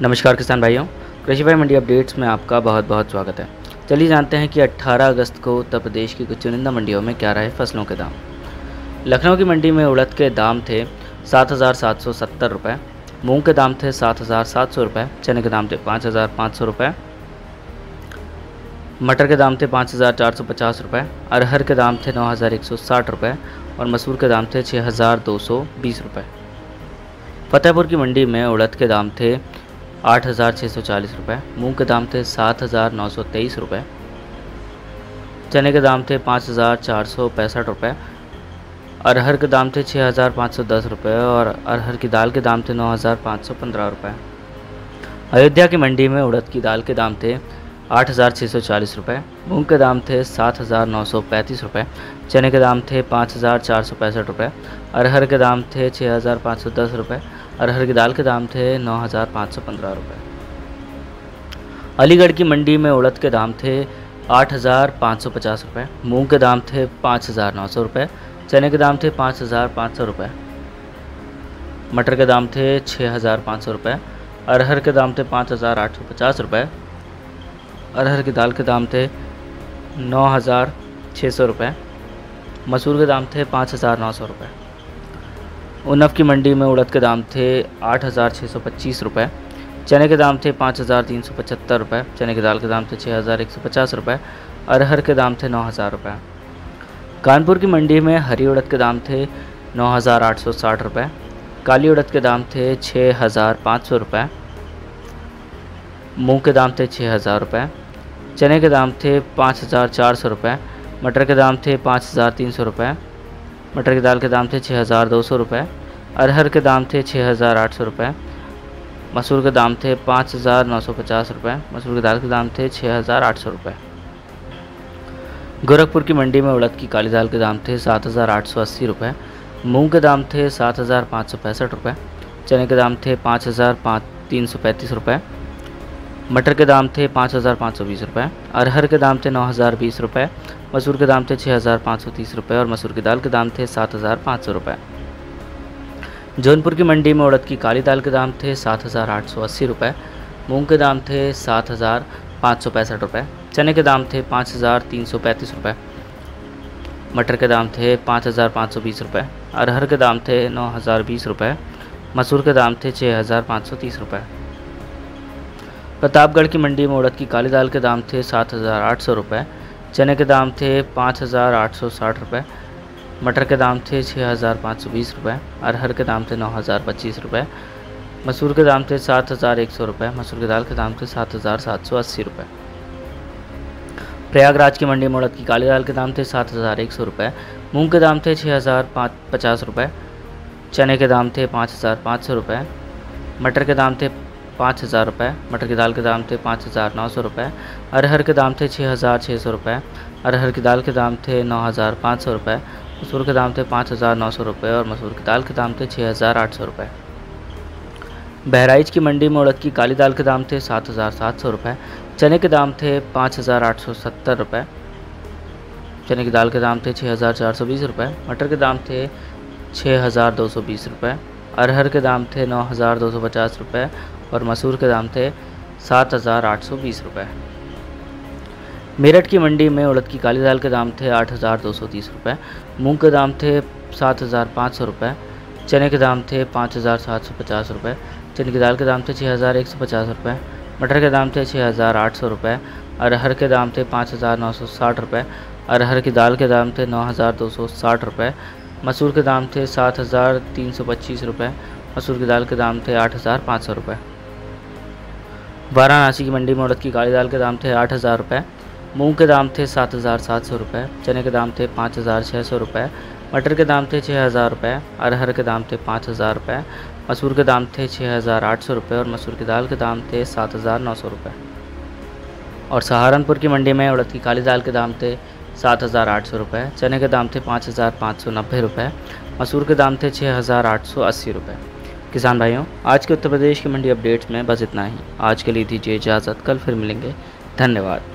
नमस्कार किसान भाइयों, कृषि भाई मंडी अपडेट्स में आपका बहुत बहुत स्वागत है। चलिए जानते हैं कि 18 अगस्त को उत्तर प्रदेश की कुछ चुनिंदा मंडियों में क्या रहे फसलों के दाम। लखनऊ की मंडी में उड़द के दाम थे 7,770 रुपये, मूंग के दाम थे 7,700 रुपये, चने के दाम थे 5,500 रुपये, मटर के दाम थे 5,450 रुपये, अरहर के दाम थे 9,160 रुपये और मसूर के दाम थे 6,220 रुपये। फतेहपुर की मंडी में उड़द के दाम थे 8,640 रुपये, मूंग के दाम थे 7,923 रुपये, चने के दाम थे 5,465 रुपये, अरहर के दाम थे 6,510 रुपये और अरहर की दाल के दाम थे 9,515 रुपये। अयोध्या की मंडी में उड़द की दाल के दाम थे 8,640 रुपये, मूंग के दाम थे 7,935 रुपये, चने के दाम थे 5,465 रुपये, अरहर के दाम थे 6,510 रुपये, अरहर की दाल के दाम थे 9,515 रुपये। अलीगढ़ की मंडी में उड़द के दाम थे 8,550 रुपये, मूंग के दाम थे 5,900 रुपये, चने के दाम थे 5,500 रुपये, मटर के दाम थे 6,500 रुपये, अरहर के दाम थे 5,850 रुपये, अरहर की दाल के दाम थे 9,600 रुपये, मसूर के दाम थे 5,900 रुपये। उन्नव की मंडी में उड़द के दाम थे 8,625 रुपये, चने के दाम थे 5,375 रुपये, चने की दाल के दाम थे 6,150 रुपये, अरहर के दाम थे 9,000 रुपये। कानपुर की मंडी में हरी उड़द के दाम थे 9,860 रुपये, काली उड़द के दाम थे 6,500 रुपये, मूंग के दाम थे 6,000 रुपये, चने के दाम थे 5,400 रुपये, मटर के दाम थे 5,300 रुपये, मटर की दाल के दाम थे 6,200 रुपये, अरहर के दाम थे 6,800 रुपये, मसूर के दाम थे 5,950 रुपये, मसूर की दाल के दाम थे 6,800 रुपये। गोरखपुर की मंडी में उड़द की काली दाल के दाम थे 7,880 रुपये, मूंग के दाम थे 7,565 रुपये, चने के दाम थे 5,335 रुपये, मटर के दाम थे 5,520 रुपये, अरहर के दाम थे 9,020 रुपये, मसूर के दाम थे 6,530 रुपये और मसूर की दाल के दाम थे 7,500 रुपये। जौनपुर की मंडी में उड़द की काली दाल के दाम थे 7,880 रुपये, मूंग के दाम थे 7,565 रुपये, चने के दाम थे 5,335 रुपये, मटर के दाम थे 5,520 रुपये, अरहर के दाम थे 9,020 रुपये, मसूर के दाम थे 6,530 रुपये। प्रतापगढ़ की मंडी में उड़द की काली दाल के दाम थे 7,800 रुपये, चने के दाम थे 5,860 रुपये, मटर के दाम थे 6,520 रुपये, अरहर के दाम थे 9,025 रुपये, मसूर के दाम थे 7,100 रुपये, मसूर की दाल के दाम थे 7,780 रुपये। प्रयागराज की मंडी में उड़द की काली दाल के दाम थे 7,100 रुपये, मूंग के दाम थे 6,050 रुपये, चने के दाम थे 5,500 रुपये, मटर के दाम थे 5,000 रुपये, मटर की दाल के दाम थे 5,900 रुपये, अरहर के दाम थे 6,600 रुपये, अरहर की दाल के दाम थे 9,500 रुपये, मसूर के दाम थे 5,900 रुपये और मसूर की दाल के दाम थे 6,800 रुपये। बहराइच की मंडी में उड़द की काली दाल के दाम थे 7,700 रुपये, चने के दाम थे 5,870 रुपये, चने की दाल के दाम थे 6,420 रुपये, मटर के दाम थे 6,220 रुपये, अरहर के दाम थे 9,250 रुपये और मसूर के दाम थे 7,820 रुपये। मेरठ की मंडी में उड़द की काली दाल के दाम थे 8,230 रुपये, मूंग के दाम थे 7,500 रुपये, चने के दाम थे 5,750 रुपये, चने की दाल के दाम थे 6,150 रुपये, मटर के दाम थे 6,800 रुपये, अरहर के दाम थे 5,960 रुपये, अरहर की दाल के दाम थे 9,260 रुपये, मसूर के दाम थे 7,325 रुपये, मसूर की दाल के दाम थे 8,500 रुपये। वाराणसी की मंडी में उड़द की काली दाल के दाम थे 8,000 रुपये, मूंग के दाम थे 7,700 रुपये, चने के दाम थे 5,600 रुपये, मटर के दाम थे 6,000 रुपये, अरहर के दाम थे 5,000 रुपये, मसूर के दाम थे 6,800 रुपये और मसूर की दाल के दाम थे 7,900 रुपये। और सहारनपुर की मंडी में उड़द की काली दाल के दाम थे 7,800 रुपये, चने के दाम थे 5,590 रुपये, मसूर के दाम थे 6,880 रुपये। किसान भाइयों, आज के उत्तर प्रदेश की मंडी अपडेट्स में बस इतना ही। आज के लिए दीजिए इजाज़त, कल फिर मिलेंगे। धन्यवाद।